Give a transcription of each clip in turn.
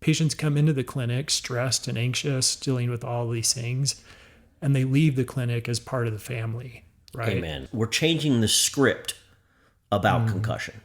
patients come into the clinic stressed and anxious, dealing with all these things, and they leave the clinic as part of the family, right? Amen. We're changing the script about concussion,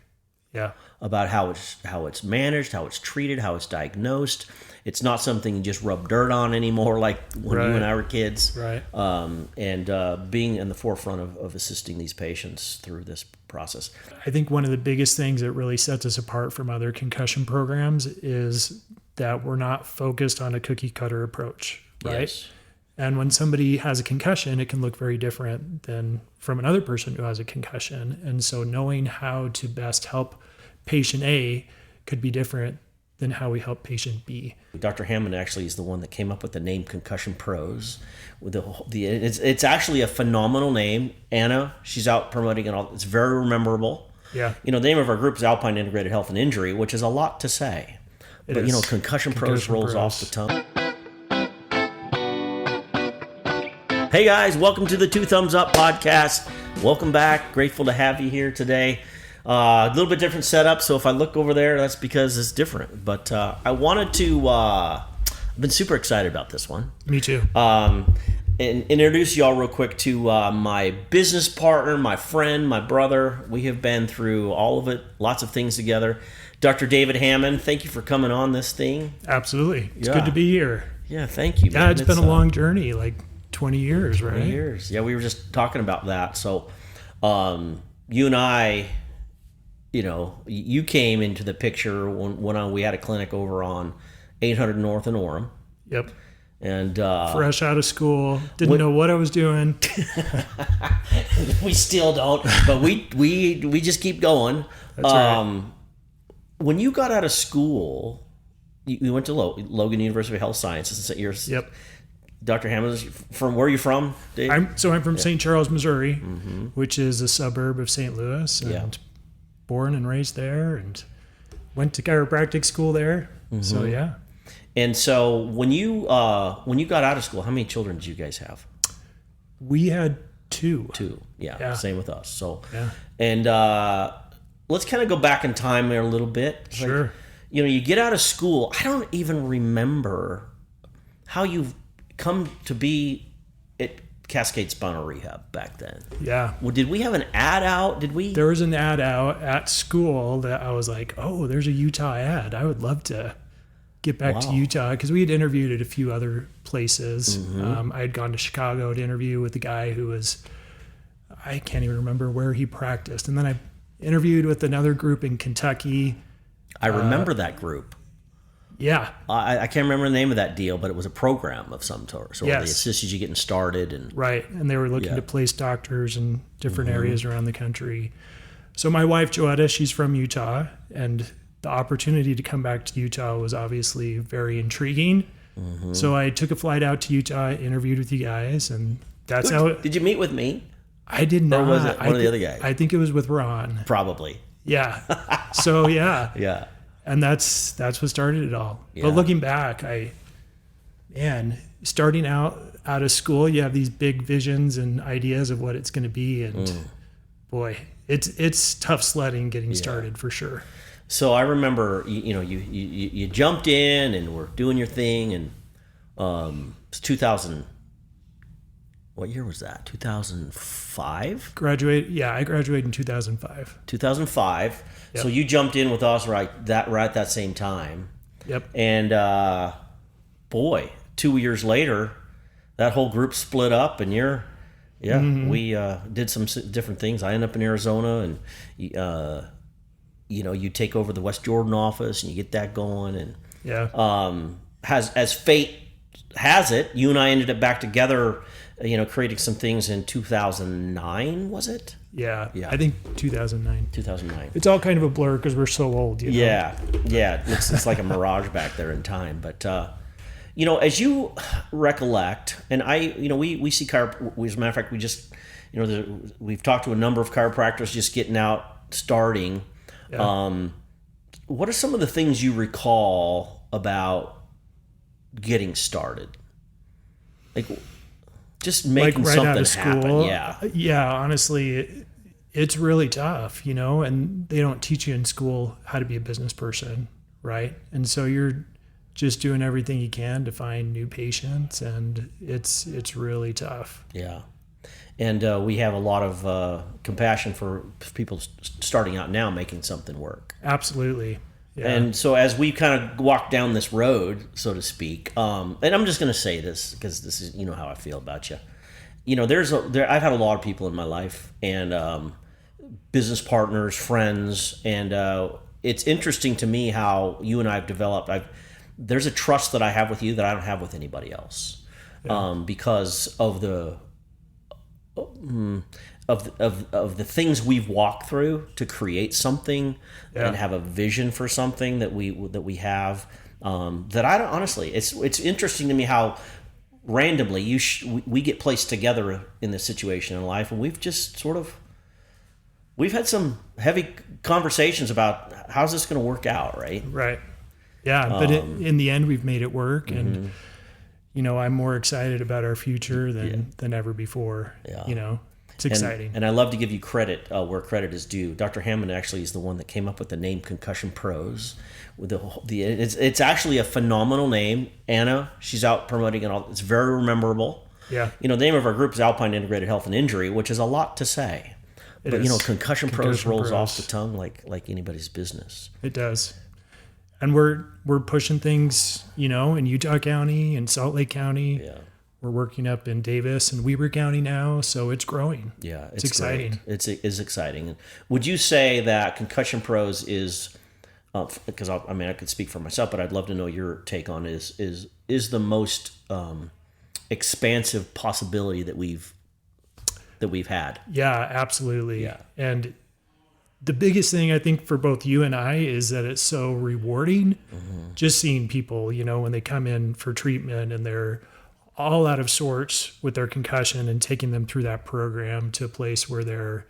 Yeah. about how it's managed, how it's treated, how it's diagnosed. It's not something you just rub dirt on anymore, like when you and I were kids. Right. And being in the forefront of assisting these patients through this process. I think one of the biggest things that really sets us apart from other concussion programs is that we're not focused on a cookie cutter approach, right? Yes. And when somebody has a concussion, it can look very different than from another person who has a concussion. And so knowing how to best help patient A could be different than how we help patient B. Dr. Hammond actually is the one that came up with the name ConcussionPros. With it's actually a phenomenal name. Anna, she's out promoting it all. It's very memorable. Yeah. The name of our group is Alpine Integrated Health and Injury, which is a lot to say. But ConcussionPros rolls off the tongue. Hey guys, welcome to the Two Thumbs Up podcast. Welcome back. Grateful to have you here today. A little bit different setup, so if I look over there, that's because it's different. But I wanted to, I've been super excited about this one. Me too. And introduce y'all real quick to my business partner, my friend, my brother. We have been through all of it, lots of things together. Dr. David Hammond, thank you for coming on this thing. Absolutely. It's good to be here. Yeah, thank you, man. Yeah, it's been a long journey, like 20 years, right? 20 years. Yeah, we were just talking about that. So you and I, you came into the picture when we had a clinic over on 800 North in Orem. Yep. And fresh out of school, didn't know what I was doing. We still don't, but we just keep going. That's right. When you got out of school, you went to Logan University of Health Sciences. Yep. Dr. Hammond, from where are you from, Dave? I'm from St. Charles, Missouri, which is a suburb of St. Louis, and born and raised there, and went to chiropractic school there. So yeah. And so when you got out of school, how many children did you guys have? We had two. Yeah. Same with us. So yeah. And let's kind of go back in time there a little bit. Sure. Like, you get out of school. I don't even remember how you come to be at Cascade Spinal Rehab back then. Yeah. Well, did we have an ad out? Did we? There was an ad out at school that I was like, oh, there's a Utah ad. I would love to get back to Utah, because we had interviewed at a few other places. I had gone to Chicago to interview with the guy who was, I can't even remember where he practiced. And then I interviewed with another group in Kentucky. I remember that group. Yeah. I can't remember the name of that deal, but it was a program of some sort. So they assisted you getting started. Right. And they were looking to place doctors in different areas around the country. So my wife, Joetta, she's from Utah, and the opportunity to come back to Utah was obviously very intriguing. So I took a flight out to Utah, interviewed with you guys, and that's how... Did you meet with me? I did not. Or was it one of the other guys? I think it was with Ron. Probably. Yeah. So yeah. Yeah. And that's what started it all. Yeah. But looking back, starting out of school, you have these big visions and ideas of what it's going to be, and boy, it's tough sledding getting started for sure. So I remember, you jumped in and were doing your thing, and it's 2000. What year was that? 2005? I graduated in 2005. 2005. Yep. So you jumped in with us right at that same time. Yep. And boy, 2 years later, that whole group split up, and we did some different things. I ended up in Arizona, and you take over the West Jordan office, and you get that going, and as fate has it, you and I ended up back together, creating some things in 2009, was it? Yeah. I think 2009. 2009. It's all kind of a blur because we're so old, Yeah. It's like a mirage back there in time. But, as you recollect, and we see as a matter of fact, we just, we've talked to a number of chiropractors just getting out, starting. Yeah. What are some of the things you recall about getting started? Like, just making right something out of school, happen. Yeah, honestly, it's really tough, and they don't teach you in school how to be a business person, right? And so you're just doing everything you can to find new patients, and it's really tough. Yeah. And we have a lot of compassion for people starting out now making something work. Absolutely. Yeah. And so as we kind of walk down this road, so to speak, and I'm just going to say this because this is, how I feel about you. I've had a lot of people in my life, and business partners, friends, and it's interesting to me how you and I have developed. There's a trust that I have with you that I don't have with anybody else, because of the the things we've walked through to create something and have a vision for something that we have. That I don't honestly. It's interesting to me how randomly we get placed together in this situation in life, and we've had some heavy conversations about how's this going to work out, right? Right. Yeah, but in the end, we've made it work, and I'm more excited about our future than ever before. Yeah. It's exciting. And I love to give you credit where credit is due. Dr. Hammond actually is the one that came up with the name ConcussionPros. It's actually a phenomenal name. Anna, she's out promoting it all. It's very memorable. Yeah. The name of our group is Alpine Integrated Health and Injury, which is a lot to say. But ConcussionPros rolls off the tongue like anybody's business. It does. And we're pushing things, in Utah County and Salt Lake County. Yeah. We're working up in Davis and Weber County now, so it's growing. Yeah, it's exciting. It is exciting. Would you say that ConcussionPros is, because I could speak for myself, but I'd love to know your take on is the most expansive possibility that we've had? Yeah, absolutely. Yeah. And the biggest thing I think for both you and I is that it's so rewarding, just seeing people, when they come in for treatment and they're all out of sorts with their concussion and taking them through that program to a place where they're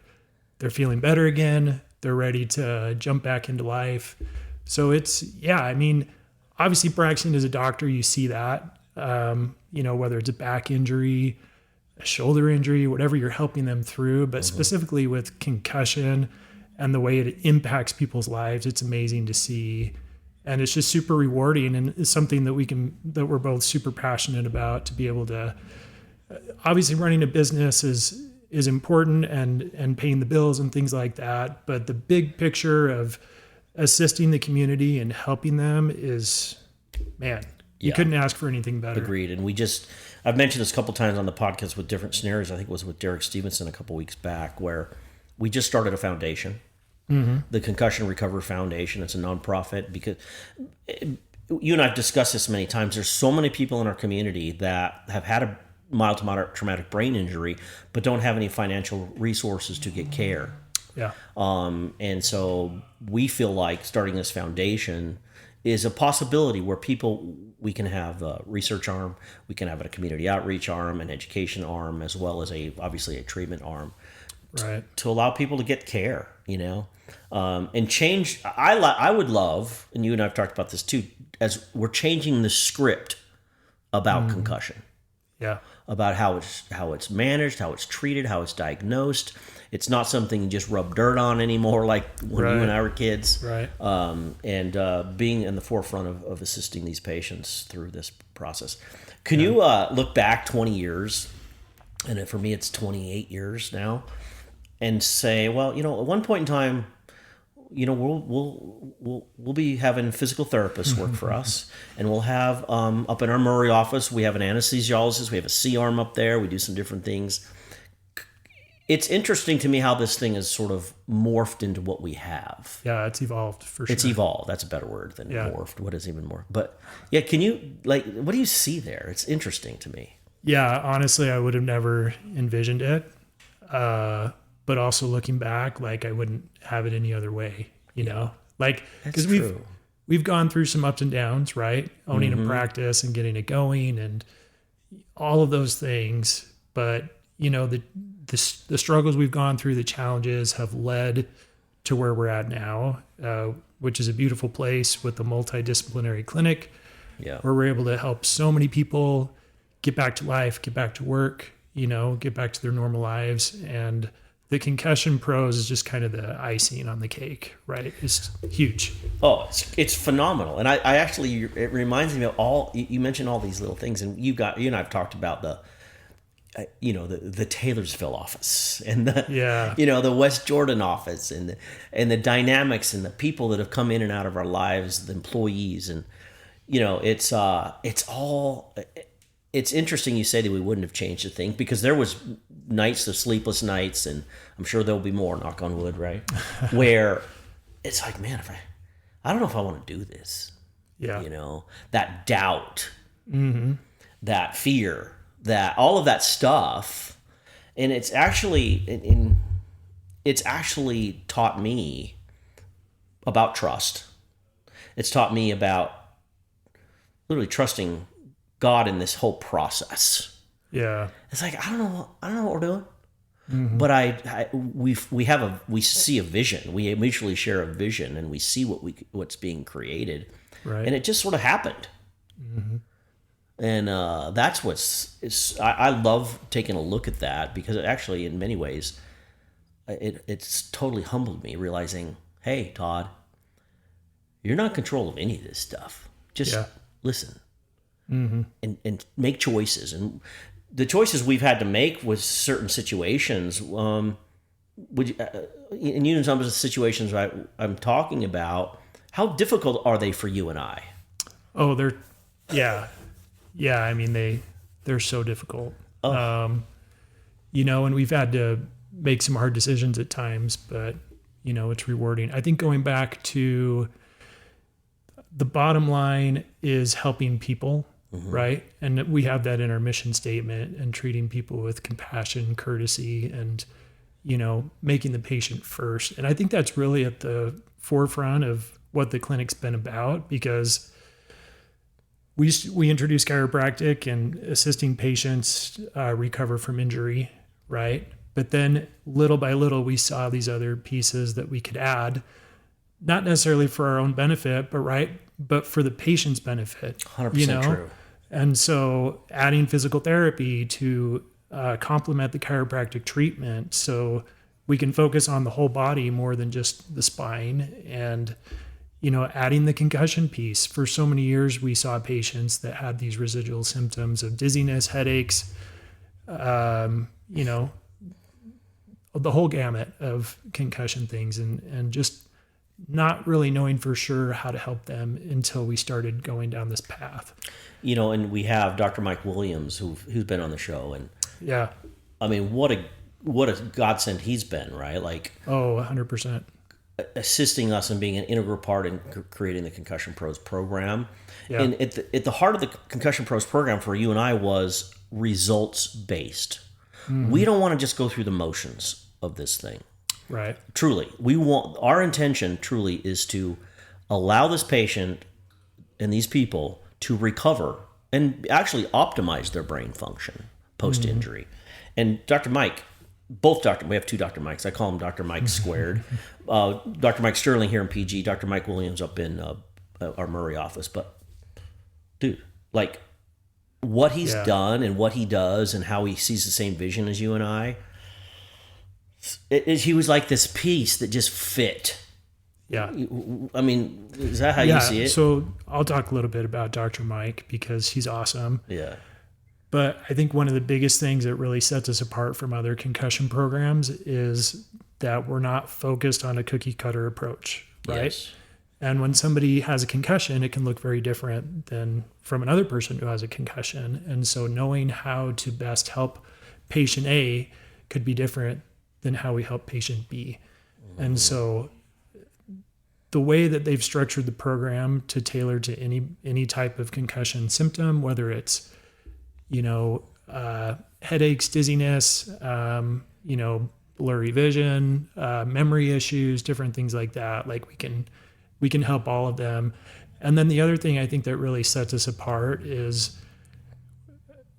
feeling better again. They're ready to jump back into life. So obviously practicing as a doctor, you see that, whether it's a back injury, a shoulder injury, whatever you're helping them through, but specifically with concussion and the way it impacts people's lives, it's amazing to see. And it's just super rewarding, and it's something that we're both super passionate about, to be able to, obviously running a business is important and paying the bills and things like that. But the big picture of assisting the community and helping them is, you couldn't ask for anything better. Agreed. And I've mentioned this a couple times on the podcast with different scenarios. I think it was with Derek Stevenson a couple weeks back, where we just started a foundation. The Concussion Recovery Foundation. It's a nonprofit, because you and I have discussed this many times. There's so many people in our community that have had a mild to moderate traumatic brain injury, but don't have any financial resources to get care. Yeah. And so we feel like starting this foundation is a possibility where we can have a research arm, we can have a community outreach arm, an education arm, as well as obviously a treatment arm. Right. To allow people to get care, and change. I would love, and you and I have talked about this too, as we're changing the script about concussion. Yeah. About how it's managed, how it's treated, how it's diagnosed. It's not something you just rub dirt on anymore, like when you and I were kids. Right. And being in the forefront of assisting these patients through this process. Can you look back 20 years, and for me it's 28 years now, and say, well, at one point in time, we'll be having physical therapists work for us, and we'll have up in our Murray office, we have an anesthesiologist, we have a C-arm up there, we do some different things. It's interesting to me how this thing is sort of morphed into what we have. Yeah, it's evolved for sure. It's evolved. That's a better word than morphed. What is even more? But can you what do you see there? It's interesting to me. Yeah, honestly, I would have never envisioned it. But also looking back, I wouldn't have it any other way, because we've gone through some ups and downs, right? Owning a practice and getting it going and all of those things. But, the struggles we've gone through, the challenges have led to where we're at now, which is a beautiful place with the multidisciplinary clinic, where we're able to help so many people get back to life, get back to work, get back to their normal lives. And the Concussion Pros is just kind of the icing on the cake, right? It's huge. Oh, it's phenomenal. And I actually, it reminds me of you mentioned all these little things, and you and I've talked about the Taylorsville office and the West Jordan office and the dynamics and the people that have come in and out of our lives, the employees, and it's interesting you say that we wouldn't have changed a thing, because there was nights of sleepless nights, and I'm sure there'll be more, knock on wood, right? Where it's like, man, I don't know if I want to do this. Yeah. That doubt, that fear, that all of that stuff. And it's actually taught me about trust. It's taught me about literally trusting God in this whole process. Yeah. It's like, I don't know what we're doing. But we see a vision. We mutually share a vision, and we see what's being created. Right. And it just sort of happened. And that's I love taking a look at that, because it actually, in many ways, it's totally humbled me, realizing, hey, Todd, you're not in control of any of this stuff. Just listen and make choices. And the choices we've had to make with certain situations, in some of the situations I'm talking about, how difficult are they for you and I? Oh, yeah. I mean, they're so difficult. And we've had to make some hard decisions at times, but it's rewarding. I think going back to the bottom line is helping people, right? And we have that in our mission statement, and treating people with compassion, courtesy, and, making the patient first. And I think that's really at the forefront of what the clinic's been about, because we introduce chiropractic and assisting patients recover from injury, right? But then little by little, we saw these other pieces that we could add, not necessarily for our own benefit, but for the patient's benefit. 100% true. And so adding physical therapy to complement the chiropractic treatment, so we can focus on the whole body more than just the spine. And adding the concussion piece. For so many years, we saw patients that had these residual symptoms of dizziness, headaches, the whole gamut of concussion things, and just not really knowing for sure how to help them until we started going down this path. And we have Dr. Mike Williams, who's been on the show, and I mean, what a godsend he's been, right? Like, 100%. Assisting us and being an integral part in creating the Concussion Pros program. Yeah. And at the heart of the Concussion Pros program for you and I was results based. We don't want to just go through the motions of this thing. Right. Truly, our intention truly is to allow this patient and these people to recover and actually optimize their brain function post injury. And Dr. Mike, we have two Dr. Mikes. I call him Dr. Mike squared. Dr. Mike Sterling here in PG, Dr. Mike Williams up in our Murray office. But dude, like, what he's done and what he does and how he sees the same vision as you and I, he was like this piece that just fit. Yeah. I mean, is that how you see it? So I'll talk a little bit about Dr. Mike, because he's awesome. Yeah. But I think one of the biggest things that really sets us apart from other concussion programs is that we're not focused on a cookie cutter approach, right? Yes. And when somebody has a concussion, it can look very different than from another person who has a concussion. And so knowing how to best help patient A could be different than how we help patient B. And so the way that they've structured the program to tailor to any type of concussion symptom, whether it's headaches, dizziness, blurry vision, memory issues, different things like that. Like we can help all of them. And then the other thing I think that really sets us apart is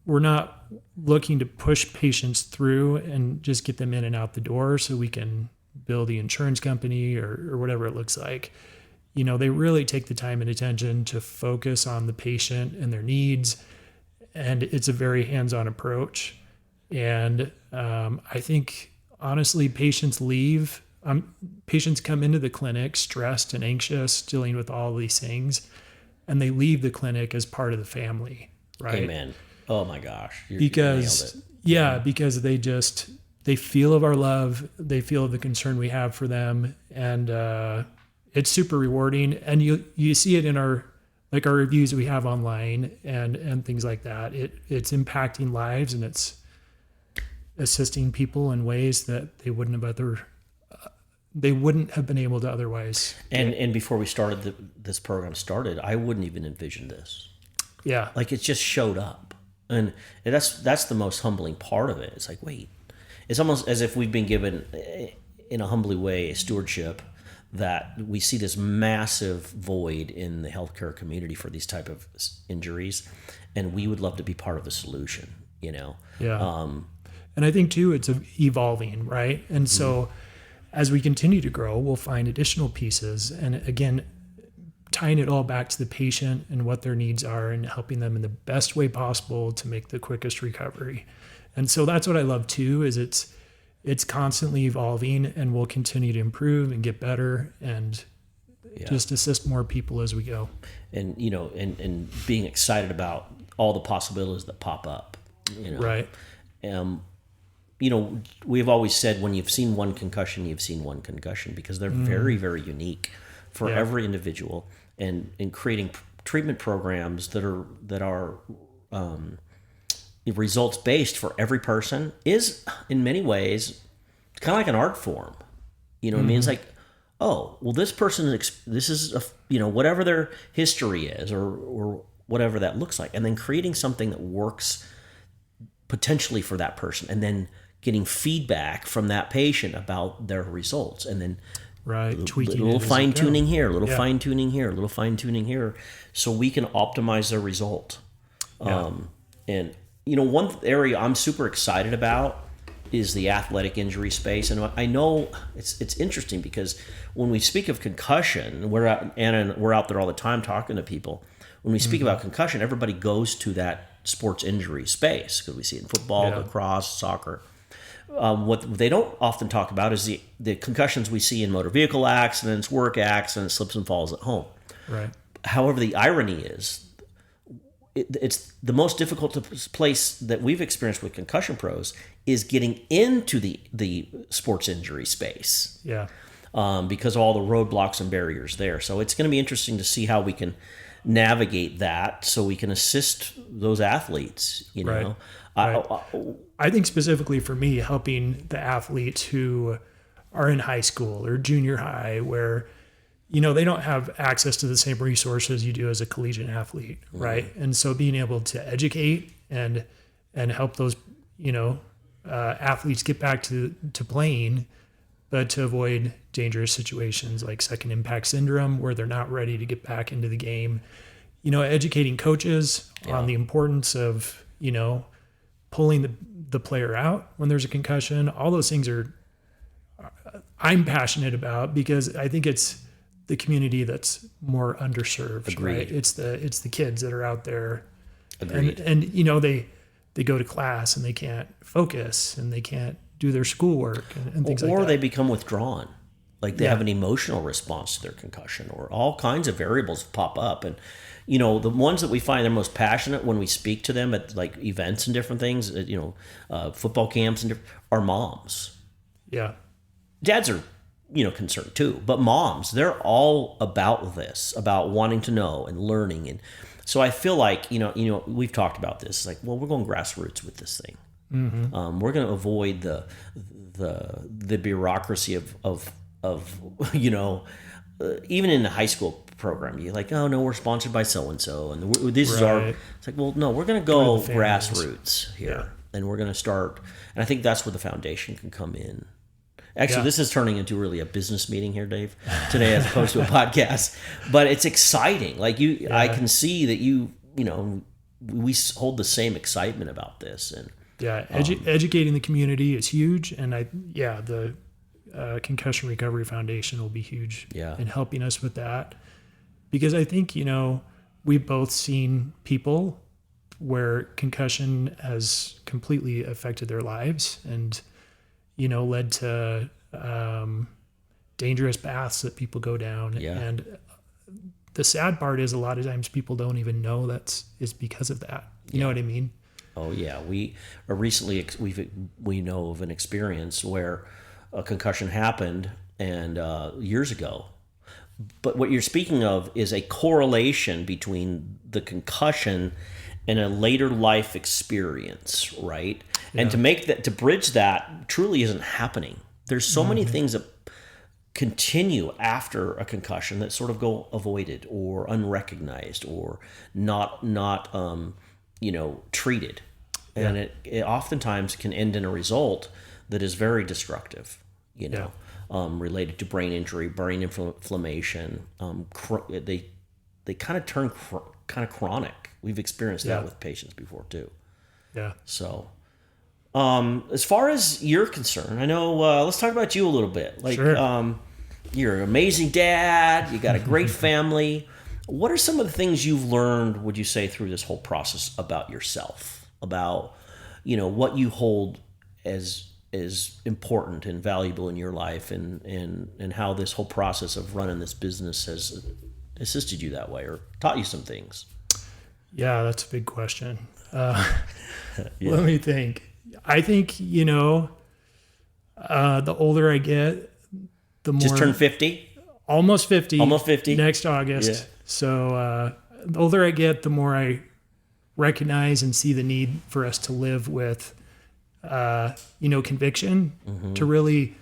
we're not looking to push patients through and just get them in and out the door so we can bill the insurance company or whatever it looks like. They really take the time and attention to focus on the patient and their needs. And it's a very hands-on approach. And I think honestly, patients leave. Patients come into the clinic stressed and anxious, dealing with all these things, and they leave the clinic as part of the family, right? Amen. Oh my gosh. You nailed Because it. because they feel of our love, they feel of the concern we have for them, and it's super rewarding. And you see it in our reviews that we have online and things like that. It's impacting lives, and it's assisting people in ways that they wouldn't have been able to otherwise. And before we started this program started, I wouldn't even envision this. Yeah. Like it just showed up. And that's the most humbling part of it. It's like, wait, it's almost as if we've been given, in a humbly way, a stewardship that we see this massive void in the healthcare community for these type of injuries, and we would love to be part of the solution. Yeah. And I think too, it's evolving, right? And so, as we continue to grow, we'll find additional pieces, and again, tying it all back to the patient and what their needs are and helping them in the best way possible to make the quickest recovery. And so that's what I love too, is it's constantly evolving, and we'll continue to improve and get better and just assist more people as we go. And, and being excited about all the possibilities that pop up, Right. We've always said when you've seen one concussion, you've seen one concussion, because they're very, very unique for every individual. And in creating treatment programs that are results based for every person is in many ways kind of like an art form. You know what I mean? It's like, oh, well, this person, this is whatever their history is or whatever that looks like, and then creating something that works potentially for that person, and then getting feedback from that patient about their results, and then tweaking little fine tuning here, little fine tuning here, little fine tuning here, so we can optimize their result. And one area I'm super excited about is the athletic injury space. And I know it's interesting because when we speak of concussion, Anna and we're out there all the time talking to people. When we speak about concussion, everybody goes to that sports injury space because we see it in football, lacrosse, soccer. What they don't often talk about is the concussions we see in motor vehicle accidents, work accidents, slips and falls at home. Right. However, the irony is, it's the most difficult place that we've experienced with ConcussionPros is getting into the sports injury space. Yeah. Because of all the roadblocks and barriers there. So it's going to be interesting to see how we can navigate that so we can assist those athletes, Right. I think specifically for me, helping the athletes who are in high school or junior high where, they don't have access to the same resources you do as a collegiate athlete, right? And so being able to educate and help those, athletes get back to playing, but to avoid dangerous situations like second impact syndrome where they're not ready to get back into the game. Educating coaches on the importance of, pulling the player out when there's a concussion. All those things I'm passionate about because I think it's the community that's more underserved. Agreed. Right? It's the kids that are out there. Agreed. And they go to class and they can't focus and they can't do their schoolwork and things like that. Or they become withdrawn. Like they have an emotional response to their concussion, or all kinds of variables pop up. And, the ones that we find they're most passionate when we speak to them at like events and different things, football camps and are moms. Yeah. Dads are, concerned too, but moms, they're all about this, about wanting to know and learning. And so I feel like, we've talked about this. It's like, well, we're going grassroots with this thing. Mm-hmm. We're going to avoid the bureaucracy of even in the high school program, you're like, oh no, we're sponsored by so and so, and this is our. It's like, well, no, we're going to go grassroots here, and we're going to start. And I think that's where the foundation can come in. Actually, this is turning into really a business meeting here, Dave, today, as opposed to a podcast. But it's exciting. Like I can see that we hold the same excitement about this, and educating the community is huge, and the Concussion Recovery Foundation will be huge in helping us with that, because I think we've both seen people where concussion has completely affected their lives, and led to dangerous paths that people go down. Yeah. And the sad part is a lot of times people don't even know is because of that. You know what I mean? Oh yeah, we know of an experience where a concussion happened and years ago. But what you're speaking of is a correlation between the concussion and a later life experience, right? Yeah. And to bridge that truly isn't happening. There's so many things that continue after a concussion that sort of go avoided or unrecognized or not treated. Yeah. And it oftentimes can end in a result that is very destructive, related to brain injury, brain inflammation. They kind of turn kind of chronic. We've experienced that with patients before too. Yeah. So, as far as you're concerned, I know, let's talk about you a little bit. Like, sure. You're an amazing dad. You got a great family. What are some of the things you've learned, would you say, through this whole process about yourself, about, what you hold as important and valuable in your life, and how this whole process of running this business has assisted you that way or taught you some things? Yeah, that's a big question. Let me think. I think, the older I get, the more... Just turned 50? Almost 50. Almost 50? Next August. Yeah. So the older I get, the more I recognize and see the need for us to live with, conviction, to really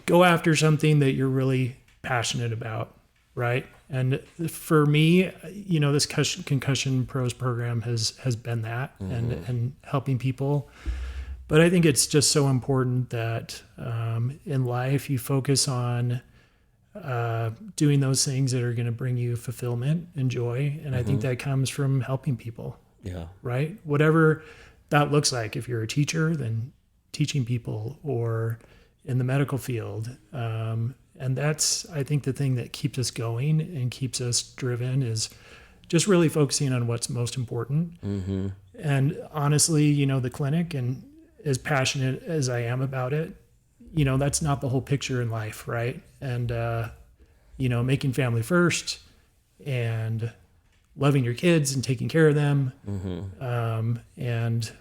go after something that you're really passionate about, right? And for me, this Concussion Pros program has been that, and helping people. But I think it's just so important that in life you focus on doing those things that are going to bring you fulfillment and joy. And I think that comes from helping people. Yeah. Right? Whatever that looks like. If you're a teacher, then teaching people, or in the medical field. And that's, I think, the thing that keeps us going and keeps us driven is just really focusing on what's most important. Mm-hmm. And honestly, the clinic, and as passionate as I am about it, that's not the whole picture in life, right? And, making family first and loving your kids and taking care of them. And,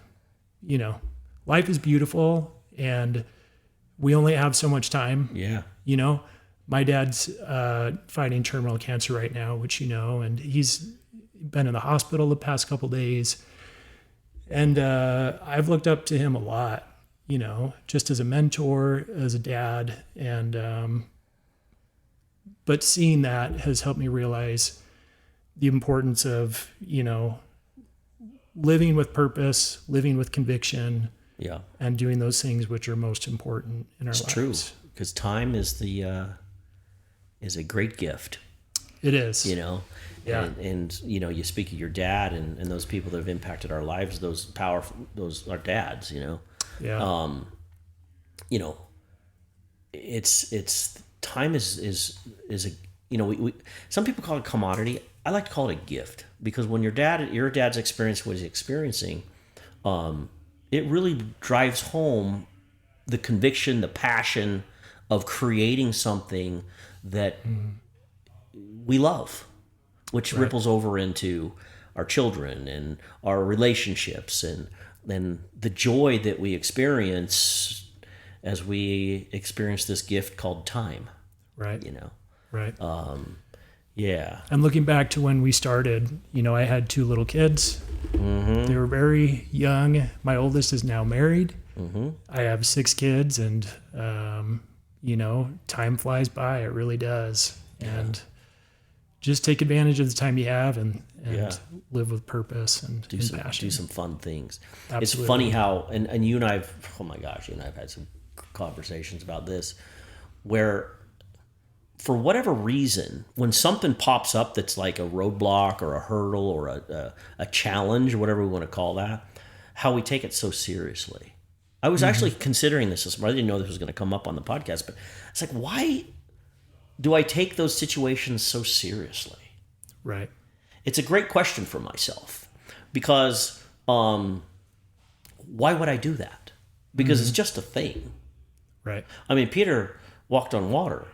life is beautiful, and we only have so much time. Yeah. My dad's fighting terminal cancer right now, which and he's been in the hospital the past couple days. And I've looked up to him a lot, just as a mentor, as a dad. And but seeing that has helped me realize the importance of, living with purpose, living with conviction. Yeah. And doing those things which are most important in our lives. It's true, because time is is a great gift. It is. Yeah. And you speak of your dad and those people that have impacted our lives, those our dads, Yeah. It's time is a, we some people call it commodity. I like to call it a gift, because when your dad's experiencing what he's experiencing, it really drives home the conviction, the passion of creating something that we love, which ripples over into our children and our relationships, and then the joy that we experience as we experience this gift called time. Right. Right. Yeah. And looking back to when we started, I had 2 little kids. Mm-hmm. They were very young. My oldest is now married. Mm-hmm. I have 6 kids, and, time flies by. It really does. And just take advantage of the time you have, and live with purpose and passion. Do some fun things. Absolutely. It's funny how, and you and I have, oh my gosh, you and I have had some conversations about this, where for whatever reason, when something pops up that's like a roadblock or a hurdle or a challenge, whatever we want to call that, how we take it so seriously. I was actually considering this. I didn't know this was going to come up on the podcast, but it's like, why do I take those situations so seriously? Right. It's a great question for myself, because why would I do that? Because it's just a thing. Right. I mean, Peter walked on water,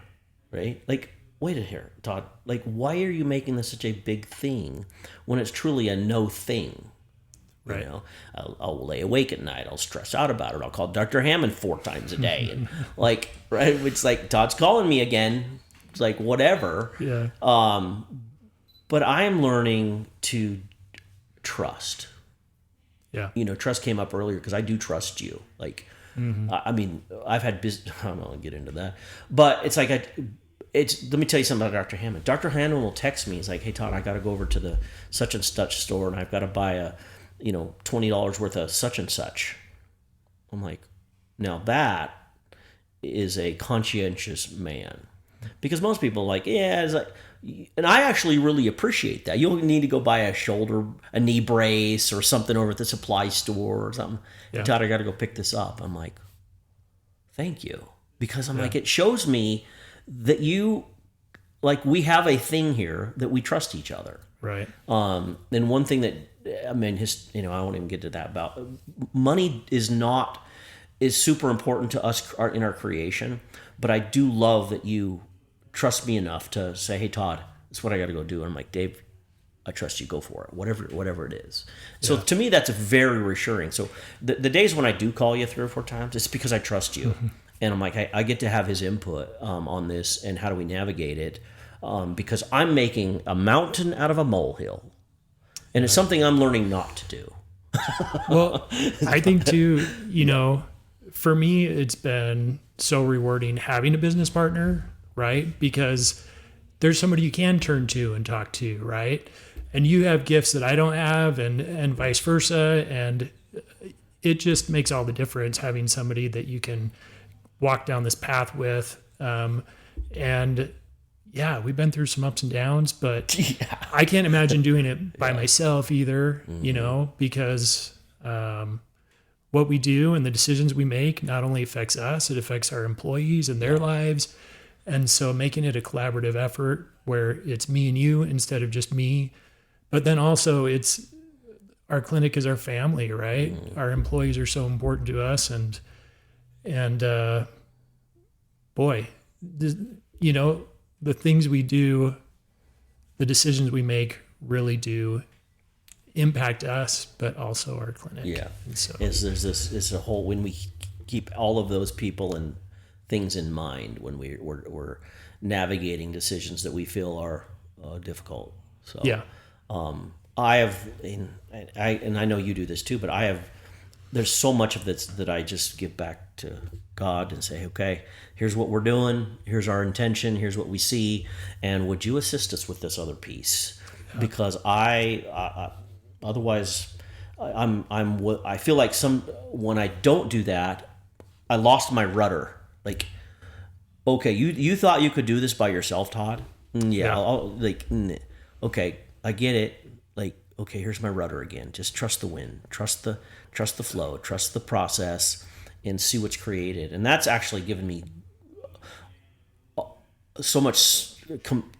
right? Like, wait a here, Todd. Like, why are you making this such a big thing when it's truly a no thing? You Right. know, I'll lay awake at night. I'll stress out about it. I'll call Dr. Hammond 4 times a day, and like, right? It's like Todd's calling me again. It's like whatever. Yeah. But I'm learning to trust. Yeah. You know, trust came up earlier because I do trust you. Like, I mean, I've had business. I don't know. I'll get into that, but it's like let me tell you something about Dr. Hammond. Dr. Hammond will text me. He's like, "Hey Todd, I got to go over to the such and such store, and I've got to buy a, $20 worth of such and such." I'm like, now that is a conscientious man, because most people are like, yeah, it's like, and I actually really appreciate that. You'll need to go buy a knee brace or something over at the supply store or something. Yeah. Todd, I got to go pick this up. I'm like, thank you, because I'm like, it shows me that we have a thing here that we trust each other. Right. And one thing that, I mean, I won't even get to that about money is super important to us in our creation, but I do love that you trust me enough to say, "Hey Todd, that's what I got to go do." And I'm like, "Dave, I trust you. Go for it. Whatever it is." So to me, that's very reassuring. So the days when I do call you 3 or 4 times, it's because I trust you. And I'm like, I get to have his input on this and how do we navigate it, because I'm making a mountain out of a molehill. And it's something I'm learning not to do. Well, I think too, for me, it's been so rewarding having a business partner, right? Because there's somebody you can turn to and talk to, right? And you have gifts that I don't have, and vice versa. And it just makes all the difference having somebody that you can walk down this path with. And yeah, we've been through some ups and downs, but I can't imagine doing it by myself either, because what we do and the decisions we make not only affects us, it affects our employees and their lives. And so making it a collaborative effort where it's me and you instead of just me, but then also it's our clinic is our family, right? Our employees are so important to us, and boy, the things we do, the decisions we make really do impact us, but also our clinic. Yeah. And so There's a whole, when we keep all of those people and things in mind when we're navigating decisions that we feel are difficult. So yeah. I have, and I know you do this too, but there's so much of this that I just give back to God and say, okay, here's what we're doing, here's our intention, here's what we see, and would you assist us with this other piece? Yeah. Because otherwise, I feel like when I don't do that, I lost my rudder. Like, okay, you thought you could do this by yourself, Todd? Yeah. Okay, I get it. Like, okay, here's my rudder again. Just trust the wind, trust the flow, trust the process, and see what's created. And that's actually given me so much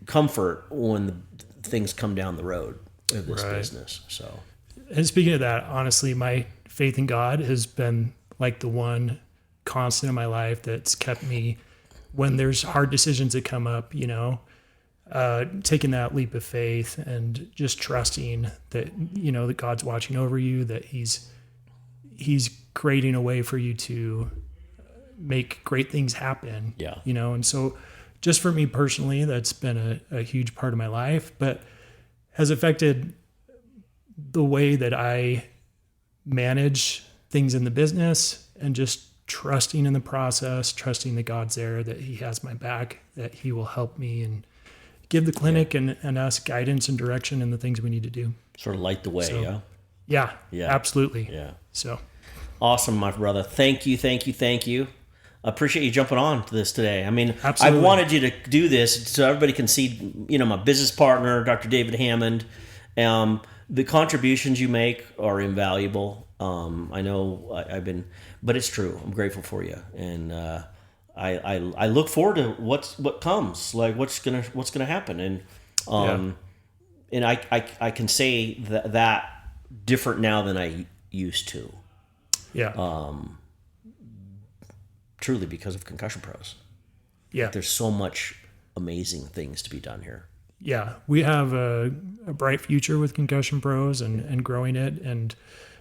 comfort when the things come down the road of this business. So, and speaking of that, honestly, my faith in God has been like the one constant in my life that's kept me when there's hard decisions that come up, taking that leap of faith and just trusting that, that God's watching over you, that he's creating a way for you to make great things happen. Yeah. And so just for me personally, that's been a huge part of my life, but has affected the way that I manage things in the business, and just trusting in the process, trusting that God's there, that he has my back, that he will help me and give the clinic and us guidance and direction in the things we need to do. Sort of light the way, so, yeah, absolutely. Yeah. So awesome, my brother. Thank you. I appreciate you jumping on to this today. I mean, absolutely. I wanted you to do this so everybody can see, my business partner, Dr. David Hammond. The contributions you make are invaluable. I know but it's true. I'm grateful for you, and I look forward to what comes, like what's gonna happen, and and I can say that different now than I used to. Yeah. truly because of Concussion Pros. Yeah. There's so much amazing things to be done here. Yeah. We have a bright future with Concussion Pros and growing it and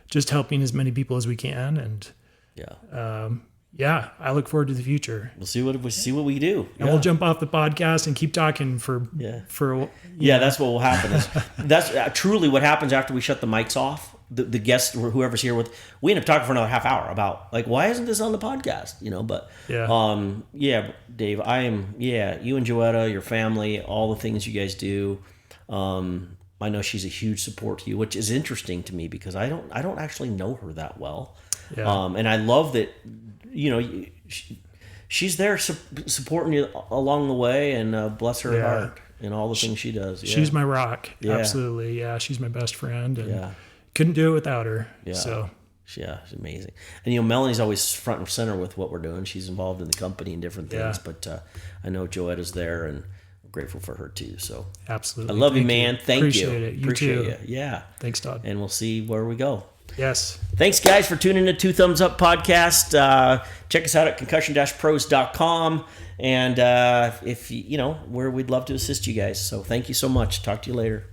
just helping as many people as we can. And yeah, I look forward to the future. We'll see what we do. And we'll jump off the podcast and keep talking for that's what will happen. That's truly what happens after we shut the mics off. The guests or whoever's here with, we end up talking for another half hour about like, why isn't this on the podcast? But Dave, you and Joetta, your family, all the things you guys do. I know she's a huge support to you, which is interesting to me because I don't actually know her that well. Yeah. And I love that, she's there supporting you along the way, and bless her heart and all the things she does. Yeah. She's my rock. Yeah. Absolutely. Yeah. She's my best friend. And couldn't do it without her. Yeah. So. Yeah, she's amazing. And Melanie's always front and center with what we're doing. She's involved in the company and different things. Yeah. But I know Joetta's there, and I'm grateful for her too. So absolutely, I love you, man. Thank you. Appreciate it. Appreciate too. you. Yeah. Thanks, Todd. And we'll see where we go. Yes. Thanks, guys, for tuning in to Two Thumbs Up Podcast. Check us out at concussion-pros.com. And if where we'd love to assist you guys. So thank you so much. Talk to you later.